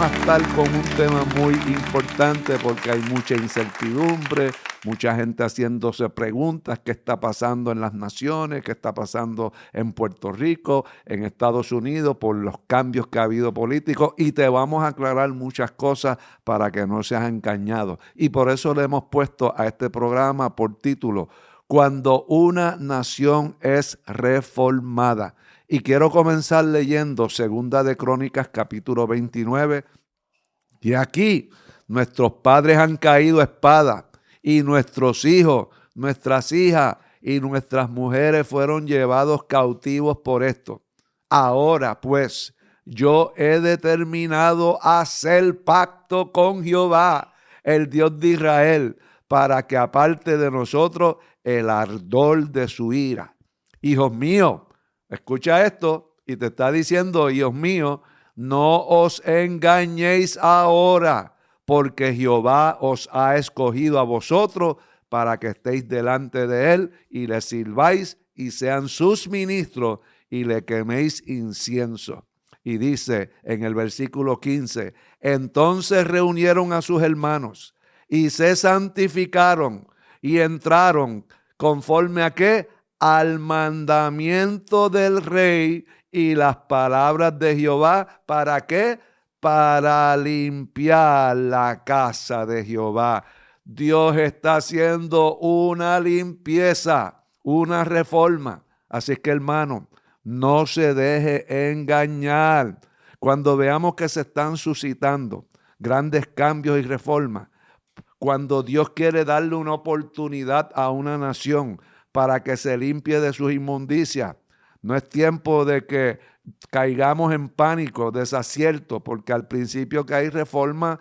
A estar con un tema muy importante porque hay mucha incertidumbre, mucha gente haciéndose preguntas, qué está pasando en las naciones, qué está pasando en Puerto Rico, en Estados Unidos, por los cambios que ha habido políticos, y te vamos a aclarar muchas cosas para que no seas engañado. Y por eso le hemos puesto a este programa por título, Cuando una nación es reformada. Y quiero comenzar leyendo Segunda de Crónicas, capítulo 29. Y aquí nuestros padres han caído a espada, y nuestros hijos, nuestras hijas y nuestras mujeres fueron llevados cautivos por esto. Ahora pues, yo he determinado hacer pacto con Jehová, el Dios de Israel, para que aparte de nosotros el ardor de su ira. Hijos míos, escucha esto, y te está diciendo, hijos míos, no os engañéis ahora, porque Jehová os ha escogido a vosotros para que estéis delante de él y le sirváis y sean sus ministros y le queméis incienso. Y dice en el versículo 15, entonces reunieron a sus hermanos y se santificaron y entraron conforme a qué, al mandamiento del rey y las palabras de Jehová. ¿Para qué? Para limpiar la casa de Jehová. Dios está haciendo una limpieza, una reforma. Así que, hermano, no se deje engañar. Cuando veamos que se están suscitando grandes cambios y reformas, cuando Dios quiere darle una oportunidad a una nación para que se limpie de sus inmundicias, no es tiempo de que caigamos en pánico, desacierto, porque al principio que hay reforma,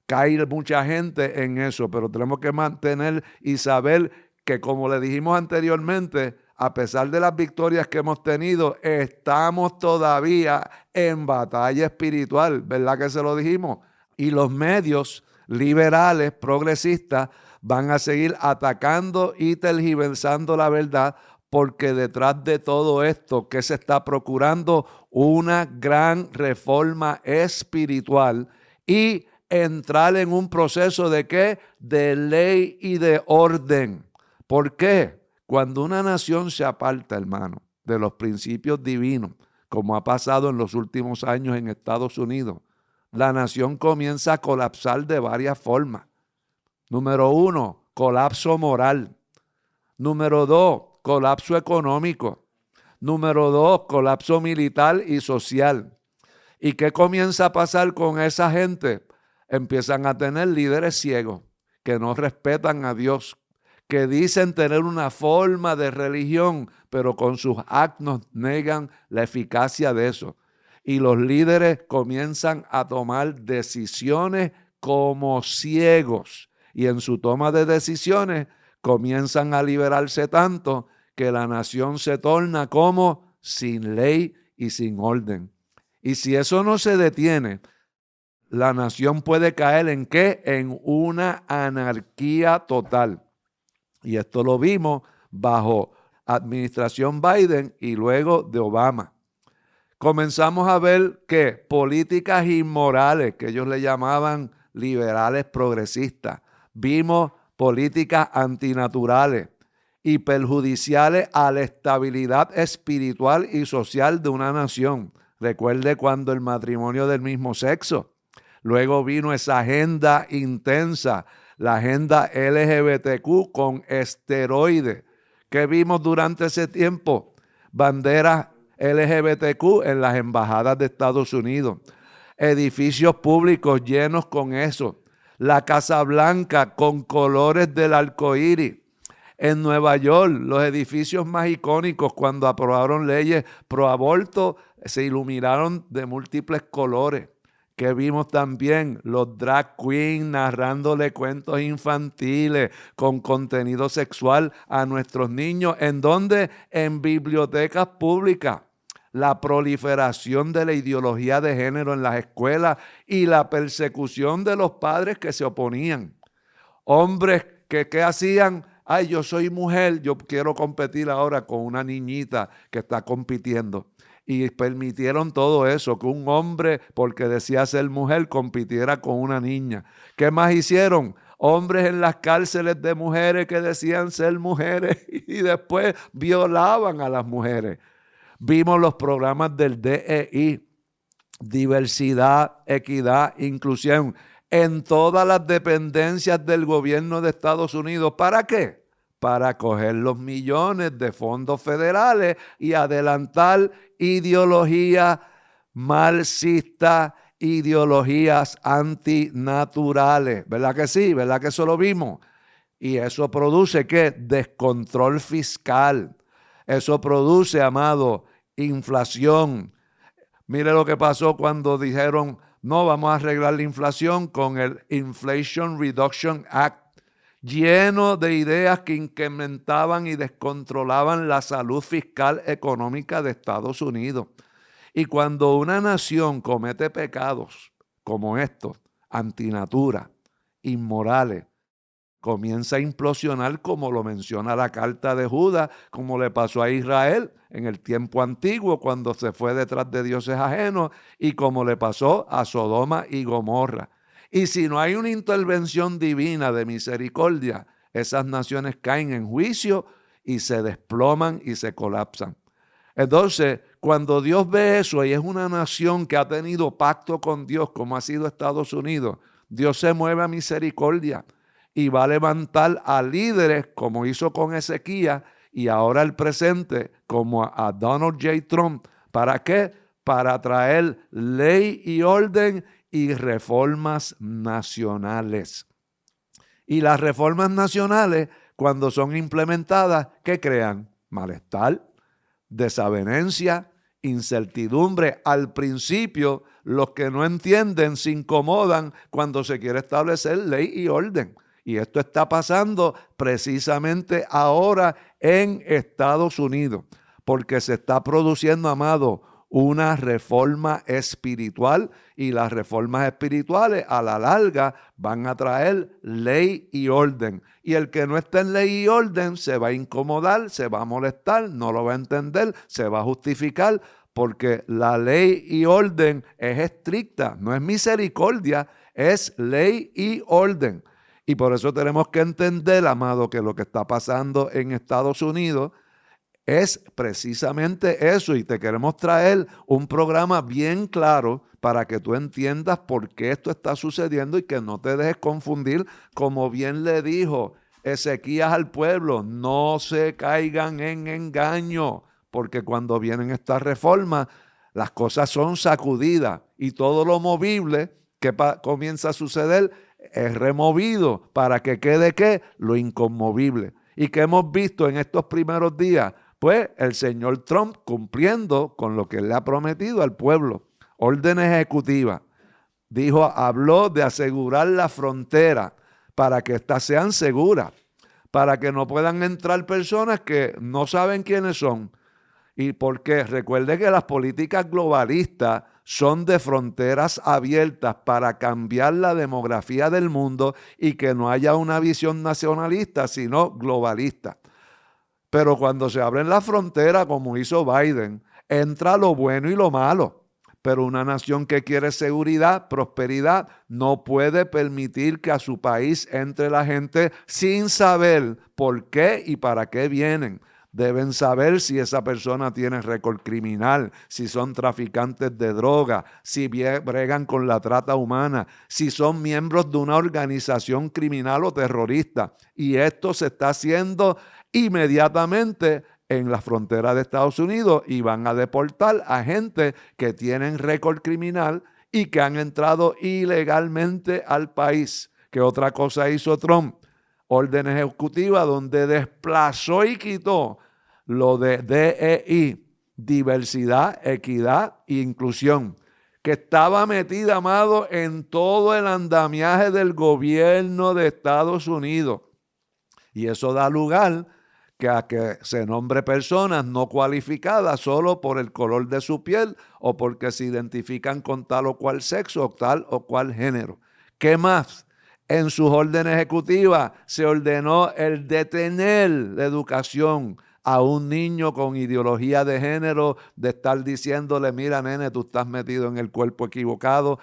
cae mucha gente en eso, pero tenemos que mantener y saber que, como le dijimos anteriormente, a pesar de las victorias que hemos tenido, estamos todavía en batalla espiritual, ¿verdad que se lo dijimos? Y los medios liberales, progresistas, van a seguir atacando y tergiversando la verdad, porque detrás de todo esto, ¿qué se está procurando? Una gran reforma espiritual y entrar en un proceso de ¿qué? De ley y de orden. ¿Por qué? Cuando una nación se aparta, hermano, de los principios divinos, como ha pasado en los últimos años en Estados Unidos, la nación comienza a colapsar de varias formas. Número 1, colapso moral. Número 2, colapso económico. Número 2, colapso militar y social. ¿Y qué comienza a pasar con esa gente? Empiezan a tener líderes ciegos que no respetan a Dios, que dicen tener una forma de religión, pero con sus actos negan la eficacia de eso. Y los líderes comienzan a tomar decisiones como ciegos. Y en su toma de decisiones comienzan a liberarse tanto que la nación se torna como sin ley y sin orden. Y si eso no se detiene, la nación puede caer ¿en qué? En una anarquía total. Y esto lo vimos bajo administración Biden y luego de Obama. Comenzamos a ver que políticas inmorales, que ellos le llamaban liberales progresistas, vimos políticas antinaturales y perjudiciales a la estabilidad espiritual y social de una nación. Recuerde cuando el matrimonio del mismo sexo. Luego vino esa agenda intensa, la agenda LGBTQ con esteroides. ¿Qué vimos durante ese tiempo? Banderas LGBTQ en las embajadas de Estados Unidos, edificios públicos llenos con eso, la Casa Blanca con colores del arco iris. En Nueva York, los edificios más icónicos, cuando aprobaron leyes pro aborto, se iluminaron de múltiples colores. Que vimos también los drag queens narrándole cuentos infantiles con contenido sexual a nuestros niños. ¿En dónde? En bibliotecas públicas. La proliferación de la ideología de género en las escuelas y la persecución de los padres que se oponían. Hombres que ¿qué hacían? Ay, yo soy mujer, yo quiero competir ahora con una niñita que está compitiendo. y permitieron todo eso, que un hombre, porque decía ser mujer, compitiera con una niña. ¿Qué más hicieron? Hombres en las cárceles de mujeres que decían ser mujeres y después violaban a las mujeres. Vimos los programas del DEI, diversidad, equidad, inclusión, en todas las dependencias del gobierno de Estados Unidos. ¿Para qué? Para coger los millones de fondos federales y adelantar ideologías marxistas, ideologías antinaturales. ¿Verdad que sí? ¿Verdad que eso lo vimos? Y eso produce, ¿qué? Descontrol fiscal. Eso produce, amado, inflación. Mire lo que pasó cuando dijeron, no, vamos a arreglar la inflación con el Inflation Reduction Act, lleno de ideas que incrementaban y descontrolaban la salud fiscal económica de Estados Unidos. Y cuando una nación comete pecados como estos, antinatura, inmorales, comienza a implosionar, como lo menciona la carta de Judas, como le pasó a Israel en el tiempo antiguo cuando se fue detrás de dioses ajenos, y como le pasó a Sodoma y Gomorra. Y si no hay una intervención divina de misericordia, esas naciones caen en juicio y se desploman y se colapsan. Entonces, cuando Dios ve eso y es una nación que ha tenido pacto con Dios, como ha sido Estados Unidos, Dios se mueve a misericordia y va a levantar a líderes como hizo con Ezequías y ahora el presente como a Donald J. Trump. ¿Para qué? Para traer ley y orden y reformas nacionales. Y las reformas nacionales, cuando son implementadas, ¿qué crean? Malestar, desavenencia, incertidumbre. Al principio, los que no entienden se incomodan cuando se quiere establecer ley y orden. Y esto está pasando precisamente ahora en Estados Unidos, porque se está produciendo, amado, una reforma espiritual, y las reformas espirituales a la larga van a traer ley y orden. Y el que no esté en ley y orden se va a incomodar, se va a molestar, no lo va a entender, se va a justificar, porque la ley y orden es estricta, no es misericordia, es ley y orden. Y por eso tenemos que entender, amado, que lo que está pasando en Estados Unidos es precisamente eso, y te queremos traer un programa bien claro para que tú entiendas por qué esto está sucediendo y que no te dejes confundir, como bien le dijo Ezequías al pueblo, no se caigan en engaño, porque cuando vienen estas reformas, las cosas son sacudidas y todo lo movible que comienza a suceder es removido para que quede ¿qué? Lo inconmovible. ¿Y qué hemos visto en estos primeros días? Pues el señor Trump cumpliendo con lo que le ha prometido al pueblo. Órdenes ejecutivas. Habló de asegurar la frontera para que éstas sean seguras, para que no puedan entrar personas que no saben quiénes son. ¿Y por qué? Recuerde que las políticas globalistas son de fronteras abiertas para cambiar la demografía del mundo y que no haya una visión nacionalista, sino globalista. Pero cuando se abren las fronteras, como hizo Biden, entra lo bueno y lo malo. Pero una nación que quiere seguridad, prosperidad, no puede permitir que a su país entre la gente sin saber por qué y para qué vienen. Deben saber si esa persona tiene récord criminal, si son traficantes de droga, si bregan con la trata humana, si son miembros de una organización criminal o terrorista. Y esto se está haciendo inmediatamente en la frontera de Estados Unidos, y van a deportar a gente que tienen récord criminal y que han entrado ilegalmente al país. ¿Qué otra cosa hizo Trump? Orden ejecutiva donde desplazó y quitó lo de DEI, diversidad, equidad e inclusión, que estaba metida, amado, en todo el andamiaje del gobierno de Estados Unidos. Y eso da lugar a que se nombre personas no cualificadas solo por el color de su piel o porque se identifican con tal o cual sexo o tal o cual género. ¿Qué más? En sus órdenes ejecutivas se ordenó el detener la educación a un niño con ideología de género, de estar diciéndole, mira, nene, tú estás metido en el cuerpo equivocado,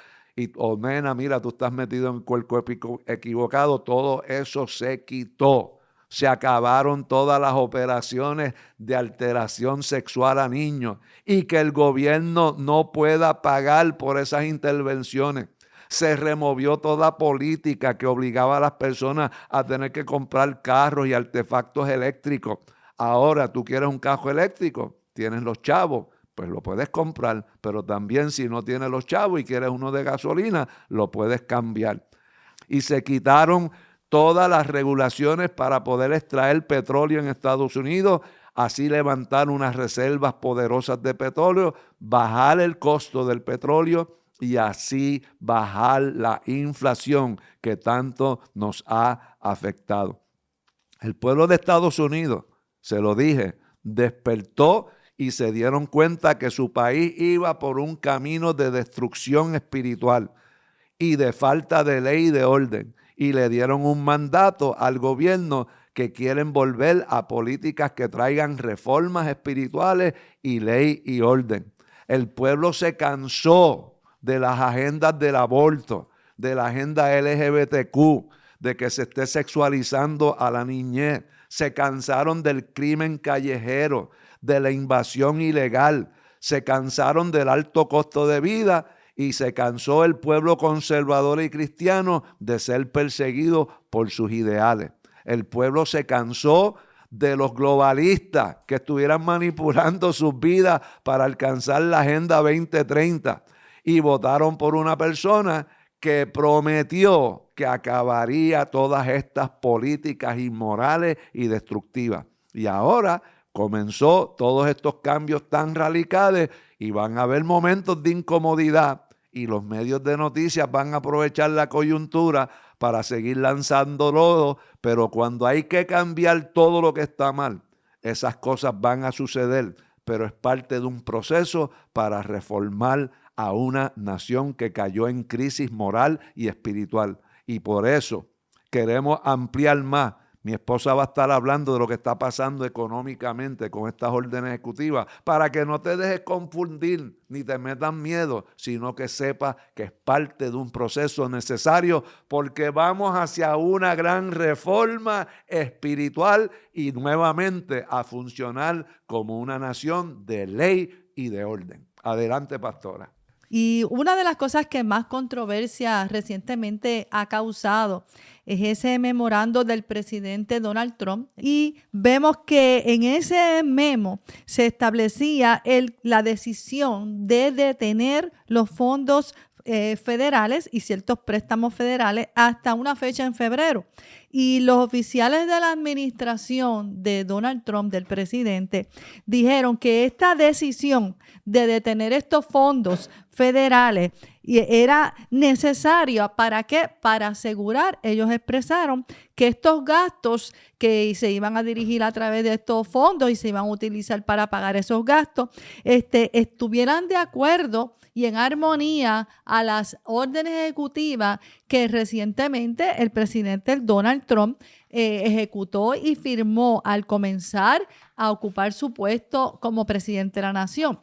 o nena, mira, tú estás metido en el cuerpo equivocado. Todo eso se quitó. Se acabaron todas las operaciones de alteración sexual a niños y que el gobierno no pueda pagar por esas intervenciones. Se removió toda política que obligaba a las personas a tener que comprar carros y artefactos eléctricos. Ahora tú quieres un carro eléctrico, tienes los chavos, pues lo puedes comprar, pero también si no tienes los chavos y quieres uno de gasolina, lo puedes cambiar. Y se quitaron todas las regulaciones para poder extraer petróleo en Estados Unidos, así levantar unas reservas poderosas de petróleo, bajar el costo del petróleo y así bajar la inflación que tanto nos ha afectado. El pueblo de Estados Unidos, se lo dije, despertó y se dieron cuenta que su país iba por un camino de destrucción espiritual y de falta de ley y de orden. Y le dieron un mandato al gobierno que quieren volver a políticas que traigan reformas espirituales y ley y orden. El pueblo se cansó de las agendas del aborto, de la agenda LGBTQ, de que se esté sexualizando a la niñez. Se cansaron del crimen callejero, de la invasión ilegal. Se cansaron del alto costo de vida y se cansó el pueblo conservador y cristiano de ser perseguido por sus ideales. El pueblo se cansó de los globalistas que estuvieran manipulando sus vidas para alcanzar la Agenda 2030 y votaron por una persona que prometió que acabaría todas estas políticas inmorales y destructivas. Y ahora comenzó todos estos cambios tan radicales y van a haber momentos de incomodidad y los medios de noticias van a aprovechar la coyuntura para seguir lanzando lodo, pero cuando hay que cambiar todo lo que está mal, esas cosas van a suceder, pero es parte de un proceso para reformar a una nación que cayó en crisis moral y espiritual. Y por eso queremos ampliar más. Mi esposa va a estar hablando de lo que está pasando económicamente con estas órdenes ejecutivas para que no te dejes confundir ni te metan miedo, sino que sepas que es parte de un proceso necesario porque vamos hacia una gran reforma espiritual y nuevamente a funcionar como una nación de ley y de orden. Adelante, pastora. Y una de las cosas que más controversia recientemente ha causado es ese memorando del presidente Donald Trump. Y vemos que en ese memo se establecía la decisión de detener los fondos federales y ciertos préstamos federales hasta una fecha en febrero. Y los oficiales de la administración de Donald Trump, del presidente, dijeron que esta decisión de detener estos fondos federales era necesaria. ¿Para qué? Para asegurar, ellos expresaron, que estos gastos que se iban a dirigir a través de estos fondos y se iban a utilizar para pagar esos gastos, estuvieran de acuerdo y en armonía a las órdenes ejecutivas que recientemente el presidente Donald Trump ejecutó y firmó al comenzar a ocupar su puesto como presidente de la nación.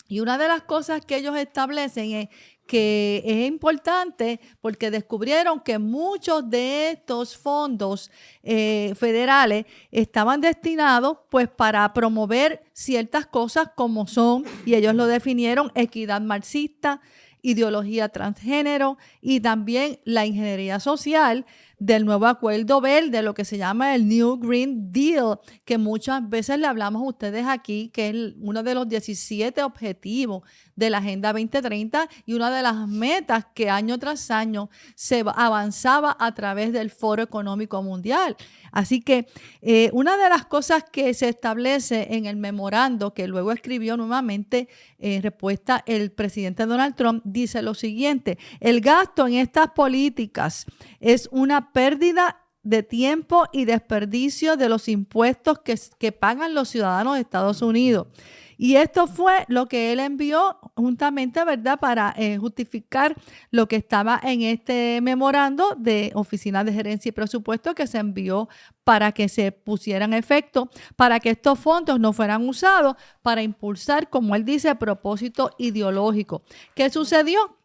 Y una de las cosas que ellos establecen es que es importante porque descubrieron que muchos de estos fondos federales estaban destinados pues para promover ciertas cosas como son, y ellos lo definieron, equidad marxista, ideología transgénero y también la ingeniería social del nuevo acuerdo verde, lo que se llama el New Green Deal, que muchas veces le hablamos a ustedes aquí, que es uno de los 17 objetivos de la Agenda 2030 y una de las metas que año tras año se avanzaba a través del Foro Económico Mundial. Así que una de las cosas que se establece en el memorando, que luego escribió nuevamente en respuesta el presidente Donald Trump, dice lo siguiente: el gasto en estas políticas es una pérdida de tiempo y desperdicio de los impuestos que pagan los ciudadanos de Estados Unidos. Y esto fue lo que él envió juntamente, ¿verdad?, para justificar lo que estaba en este memorando de Oficina de Gerencia y Presupuesto que se envió para que se pusiera en efecto, para que estos fondos no fueran usados para impulsar, como él dice, propósito ideológico. ¿Qué sucedió?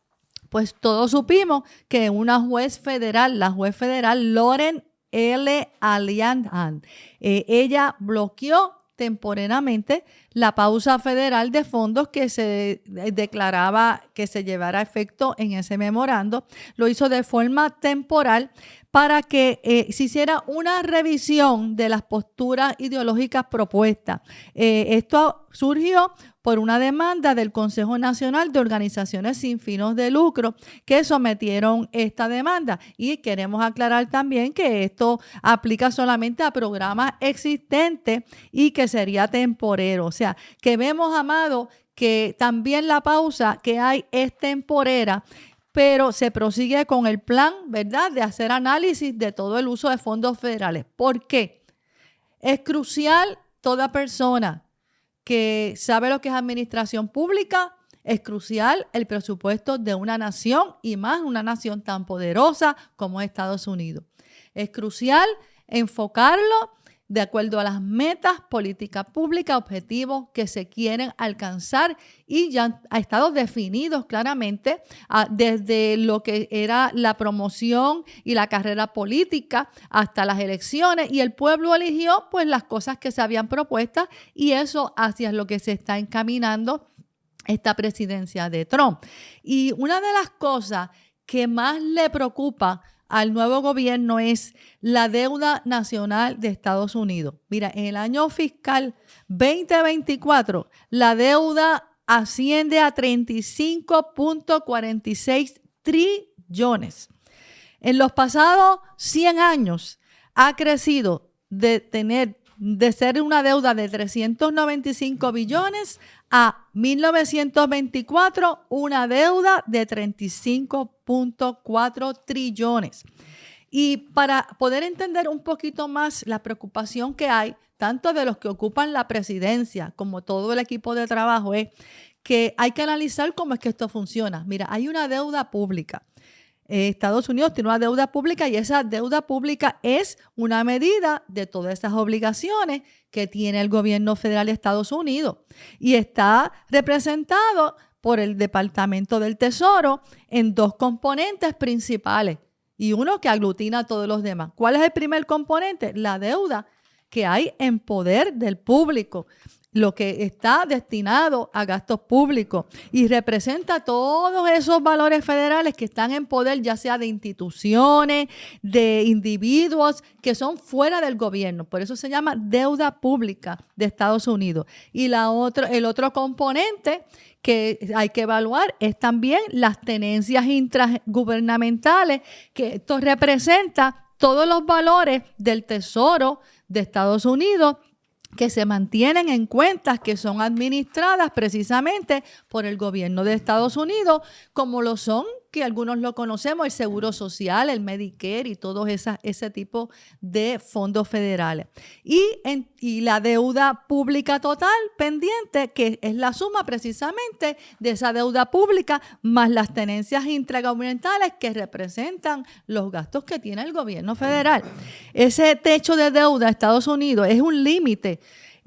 Pues todos supimos que una juez federal, la juez federal Lauren L. Aliahan, ella bloqueó temporalmente la pausa federal de fondos que se declaraba que se llevara a efecto en ese memorando. Lo hizo de forma temporal para que se hiciera una revisión de las posturas ideológicas propuestas. Esto surgió por una demanda del Consejo Nacional de Organizaciones Sin Fines de Lucro que sometieron esta demanda. Y queremos aclarar también que esto aplica solamente a programas existentes y que sería temporero. O sea, que vemos, amado, que también la pausa que hay es temporera, pero se prosigue con el plan, ¿verdad?, de hacer análisis de todo el uso de fondos federales. ¿Por qué? Es crucial toda persona que sabe lo que es administración pública, es crucial el presupuesto de una nación y más una nación tan poderosa como Estados Unidos. Es crucial enfocarlo de acuerdo a las metas, políticas públicas, objetivos que se quieren alcanzar y ya ha estado definidos claramente desde lo que era la promoción y la carrera política hasta las elecciones y el pueblo eligió pues las cosas que se habían propuesto y eso hacia lo que se está encaminando esta presidencia de Trump. Y una de las cosas que más le preocupa al nuevo gobierno es la deuda nacional de Estados Unidos. Mira, en el año fiscal 2024, la deuda asciende a 35.46 trillones. En los pasados 100 años ha crecido de ser una deuda de 395 billones a 1924 una deuda de 35.4 trillones. Y para poder entender un poquito más la preocupación que hay, tanto de los que ocupan la presidencia como todo el equipo de trabajo, es que hay que analizar cómo es que esto funciona. Mira, hay una deuda pública. Estados Unidos tiene una deuda pública y esa deuda pública es una medida de todas esas obligaciones que tiene el gobierno federal de Estados Unidos y está representado por el Departamento del Tesoro en dos componentes principales y uno que aglutina a todos los demás. ¿Cuál es el primer componente? La deuda que hay en poder del público, lo que está destinado a gastos públicos y representa todos esos valores federales que están en poder, ya sea de instituciones, de individuos que son fuera del gobierno. Por eso se llama deuda pública de Estados Unidos. Y el otro componente que hay que evaluar es también las tenencias intragubernamentales, que esto representa todos los valores del Tesoro de Estados Unidos que se mantienen en cuentas que son administradas precisamente por el gobierno de Estados Unidos, como lo son, que algunos lo conocemos, el Seguro Social, el Medicare y todo ese tipo de fondos federales. Y la deuda pública total pendiente, que es la suma precisamente de esa deuda pública más las tenencias intragubernamentales que representan los gastos que tiene el gobierno federal. Ese techo de deuda de Estados Unidos es un límite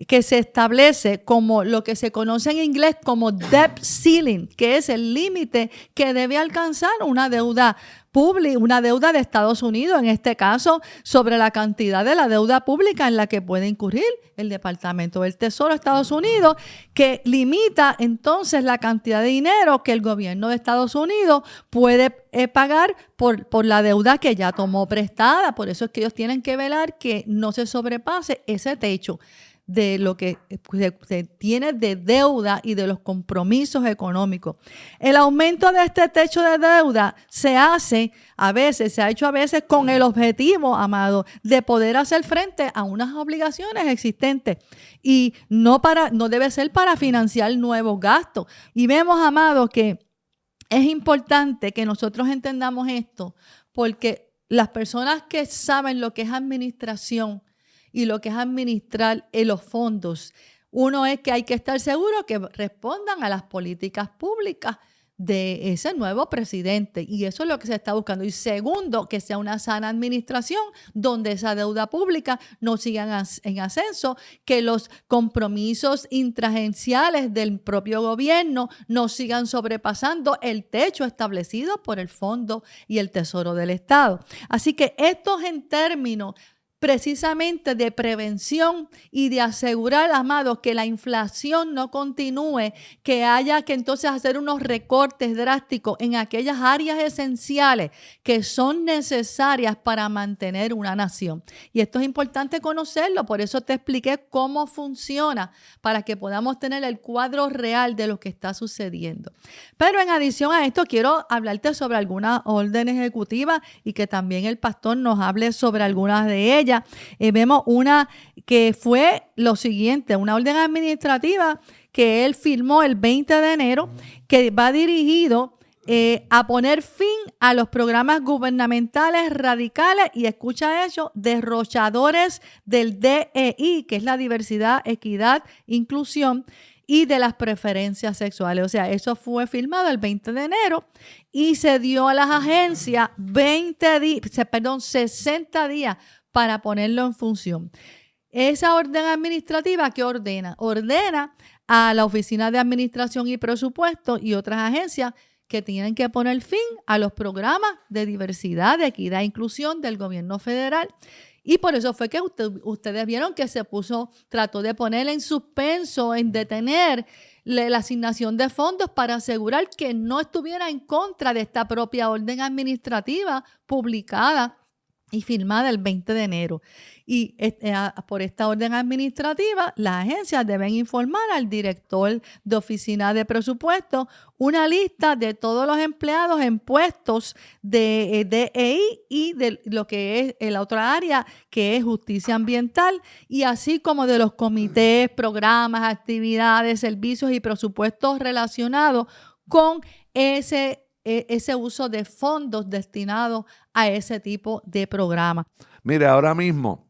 que se establece como lo que se conoce en inglés como debt ceiling, que es el límite que debe alcanzar una deuda pública, una deuda de Estados Unidos, en este caso, sobre la cantidad de la deuda pública en la que puede incurrir el Departamento del Tesoro de Estados Unidos, que limita entonces la cantidad de dinero que el gobierno de Estados Unidos puede pagar por la deuda que ya tomó prestada. Por eso es que ellos tienen que velar que no se sobrepase ese techo de lo que se tiene de deuda y de los compromisos económicos. El aumento de este techo de deuda se ha hecho a veces con el objetivo, amado, de poder hacer frente a unas obligaciones existentes y no debe ser para financiar nuevos gastos. Y vemos, amado, que es importante que nosotros entendamos esto porque las personas que saben lo que es administración y lo que es administrar los fondos, Uno es que hay que estar seguro que respondan a las políticas públicas de ese nuevo presidente, y eso es lo que se está buscando. Y segundo, que sea una sana administración donde esa deuda pública no siga en ascenso, que los compromisos intragenciales del propio gobierno no sigan sobrepasando el techo establecido por el Fondo y el Tesoro del Estado. Así que esto es en términos precisamente de prevención y de asegurar, amados, que la inflación no continúe, que haya que entonces hacer unos recortes drásticos en aquellas áreas esenciales que son necesarias para mantener una nación. Y esto es importante conocerlo, por eso te expliqué cómo funciona, para que podamos tener el cuadro real de lo que está sucediendo. Pero en adición a esto, quiero hablarte sobre algunas órdenes ejecutivas y que también el pastor nos hable sobre algunas de ellas. Vemos una que fue lo siguiente, una orden administrativa que él firmó el 20 de enero, que va dirigido a poner fin a los programas gubernamentales radicales y, escucha eso, derrochadores del DEI, que es la diversidad, equidad, inclusión, y de las preferencias sexuales. O sea, eso fue firmado el 20 de enero y se dio a las agencias 60 días para ponerlo en función. Esa orden administrativa, ¿qué ordena? Ordena a la Oficina de Administración y Presupuesto y otras agencias que tienen que poner fin a los programas de diversidad, de equidad e inclusión del gobierno federal. Y por eso fue que ustedes vieron que trató de poner en suspenso, en detener la asignación de fondos para asegurar que no estuviera en contra de esta propia orden administrativa publicada y firmada el 20 de enero. Y por esta orden administrativa, las agencias deben informar al director de oficina de presupuesto una lista de todos los empleados en puestos de DEI y de lo que es en la otra área, que es justicia ambiental, y así como de los comités, programas, actividades, servicios y presupuestos relacionados con ese uso de fondos destinados a ese tipo de programa. Mire, ahora mismo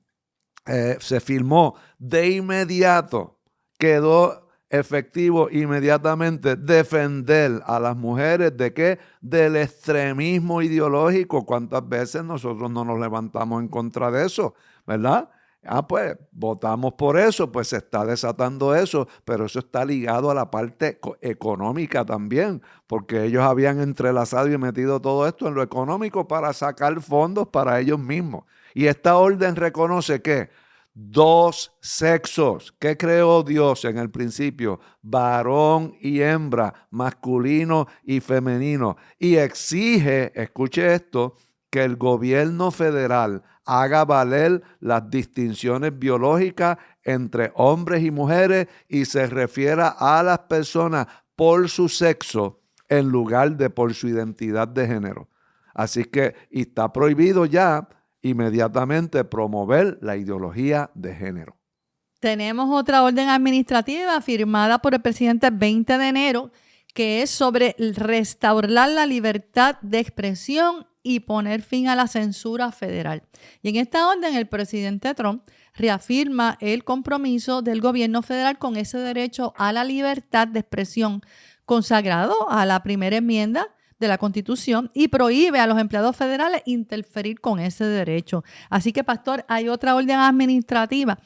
se firmó de inmediato, quedó efectivo inmediatamente defender a las mujeres ¿de qué? Del extremismo ideológico. ¿Cuántas veces nosotros no nos levantamos en contra de eso? ¿Verdad? Pues votamos por eso, pues se está desatando eso, pero eso está ligado a la parte económica también, porque ellos habían entrelazado y metido todo esto en lo económico para sacar fondos para ellos mismos. Y esta orden reconoce que 2 sexos que creó Dios en el principio, varón y hembra, masculino y femenino, y exige, escuche esto, que el gobierno federal haga valer las distinciones biológicas entre hombres y mujeres y se refiera a las personas por su sexo en lugar de por su identidad de género. Así que está prohibido ya inmediatamente promover la ideología de género. Tenemos otra orden administrativa firmada por el presidente el 20 de enero que es sobre restaurar la libertad de expresión y poner fin a la censura federal. Y en esta orden el presidente Trump reafirma el compromiso del gobierno federal con ese derecho a la libertad de expresión consagrado a la primera enmienda de la Constitución y prohíbe a los empleados federales interferir con ese derecho. Así que, pastor, hay otra orden administrativa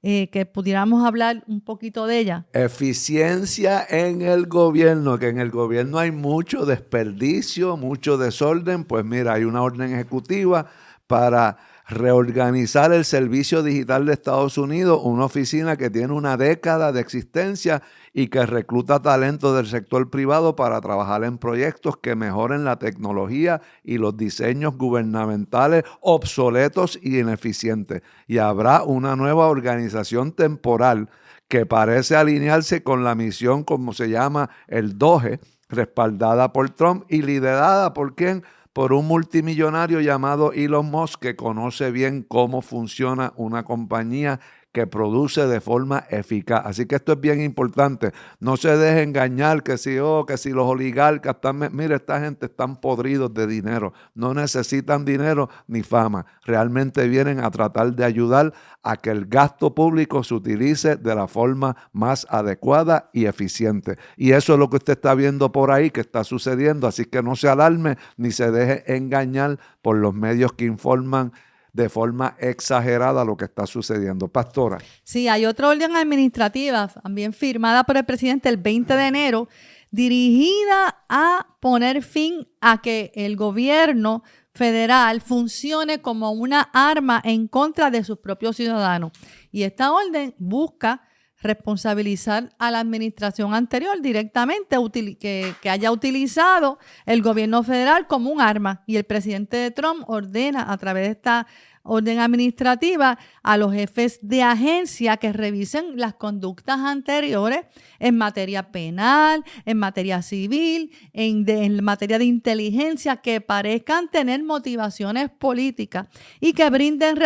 que pudiéramos hablar un poquito de ella. Eficiencia en el gobierno, que en el gobierno hay mucho desperdicio, mucho desorden. Pues mira, hay una orden ejecutiva para reorganizar el Servicio Digital de Estados Unidos, una oficina que tiene una década de existencia y que recluta talento del sector privado para trabajar en proyectos que mejoren la tecnología y los diseños gubernamentales obsoletos y ineficientes. Y habrá una nueva organización temporal que parece alinearse con la misión, como se llama el DOGE, respaldada por Trump y liderada por ¿quién? Por un multimillonario llamado Elon Musk, que conoce bien cómo funciona una compañía que produce de forma eficaz. Así que esto es bien importante. No se deje engañar que si los oligarcas están... Mire, esta gente están podridos de dinero. No necesitan dinero ni fama. Realmente vienen a tratar de ayudar a que el gasto público se utilice de la forma más adecuada y eficiente. Y eso es lo que usted está viendo por ahí que está sucediendo. Así que no se alarme ni se deje engañar por los medios que informan de forma exagerada lo que está sucediendo. Pastora. Sí, hay otra orden administrativa también firmada por el presidente el 20 de enero, dirigida a poner fin a que el gobierno federal funcione como una arma en contra de sus propios ciudadanos. Y esta orden busca responsabilizar a la administración anterior directamente que haya utilizado el gobierno federal como un arma. Y el presidente Trump ordena a través de esta orden administrativa a los jefes de agencia que revisen las conductas anteriores en materia penal, en materia civil, en materia de inteligencia, que parezcan tener motivaciones políticas y que brinden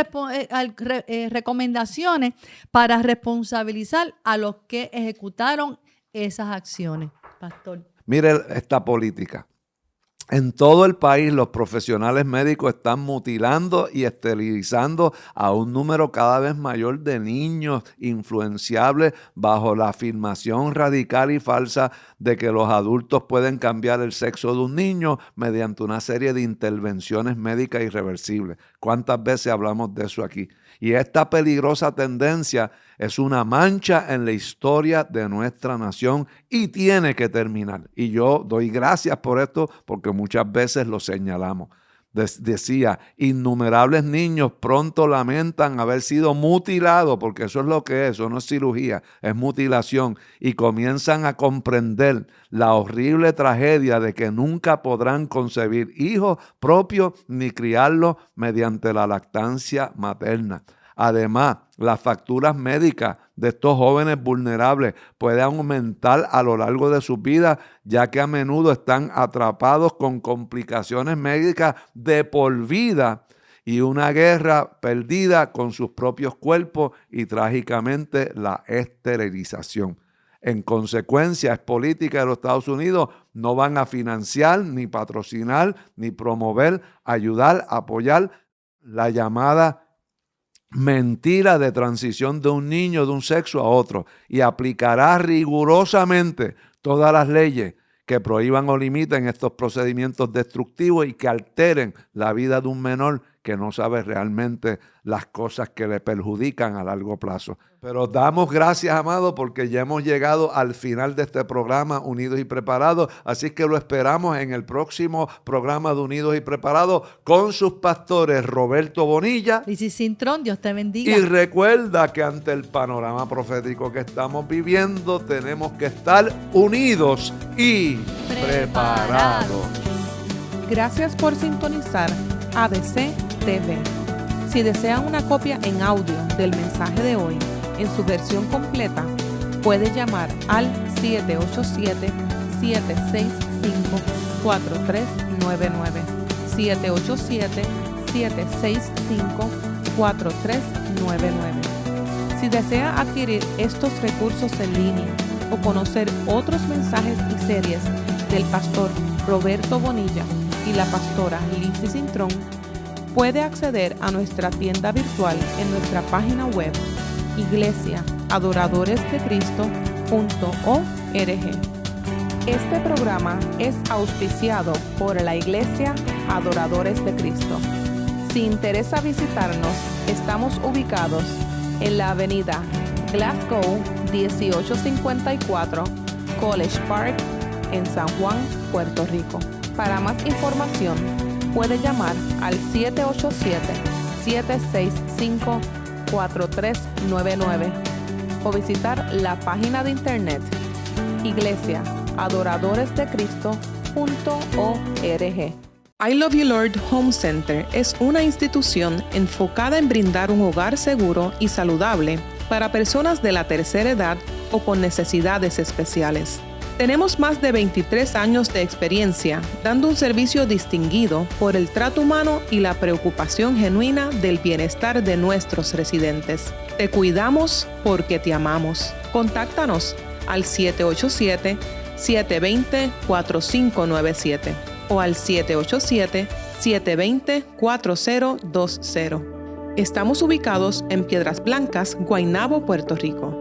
recomendaciones para responsabilizar a los que ejecutaron esas acciones. Pastor. Mire esta política. En todo el país los profesionales médicos están mutilando y esterilizando a un número cada vez mayor de niños influenciables bajo la afirmación radical y falsa de que los adultos pueden cambiar el sexo de un niño mediante una serie de intervenciones médicas irreversibles. ¿Cuántas veces hablamos de eso aquí? Y esta peligrosa tendencia es una mancha en la historia de nuestra nación y tiene que terminar. Y yo doy gracias por esto porque muchas veces lo señalamos. Decía, innumerables niños pronto lamentan haber sido mutilados, porque eso es lo que es, eso no es cirugía, es mutilación, y comienzan a comprender la horrible tragedia de que nunca podrán concebir hijos propios ni criarlos mediante la lactancia materna. Además, las facturas médicas de estos jóvenes vulnerables pueden aumentar a lo largo de sus vidas, ya que a menudo están atrapados con complicaciones médicas de por vida y una guerra perdida con sus propios cuerpos y trágicamente la esterilización. En consecuencia, es política de los Estados Unidos, no van a financiar, ni patrocinar, ni promover, ayudar, apoyar la llamada mentira de transición de un niño de un sexo a otro, y aplicará rigurosamente todas las leyes que prohíban o limiten estos procedimientos destructivos y que alteren la vida de un menor que no sabe realmente las cosas que le perjudican a largo plazo. Pero damos gracias, amado, porque ya hemos llegado al final de este programa Unidos y Preparados, así que lo esperamos en el próximo programa de Unidos y Preparados con sus pastores Roberto Bonilla y Cintrón. Dios te bendiga. Y recuerda que ante el panorama profético que estamos viviendo tenemos que estar unidos y preparados. Gracias por sintonizar ABC TV. Si desean una copia en audio del mensaje de hoy en su versión completa, puede llamar al 787-765-4399. 787-765-4399. Si desea adquirir estos recursos en línea o conocer otros mensajes y series del pastor Roberto Bonilla y la pastora Lizzy Cintrón, puede acceder a nuestra tienda virtual en nuestra página web iglesiaadoradoresdecristo.org. Este programa es auspiciado por la Iglesia Adoradores de Cristo. Si interesa visitarnos, estamos ubicados en la avenida Glasgow 1854, College Park, en San Juan, Puerto Rico. Para más información, puede llamar al 787-765-4399 o visitar la página de internet iglesiaadoradoresdecristo.org. I Love You Lord Home Center es una institución enfocada en brindar un hogar seguro y saludable para personas de la tercera edad o con necesidades especiales. Tenemos más de 23 años de experiencia dando un servicio distinguido por el trato humano y la preocupación genuina del bienestar de nuestros residentes. Te cuidamos porque te amamos. Contáctanos al 787-720-4597 o al 787-720-4020. Estamos ubicados en Piedras Blancas, Guaynabo, Puerto Rico.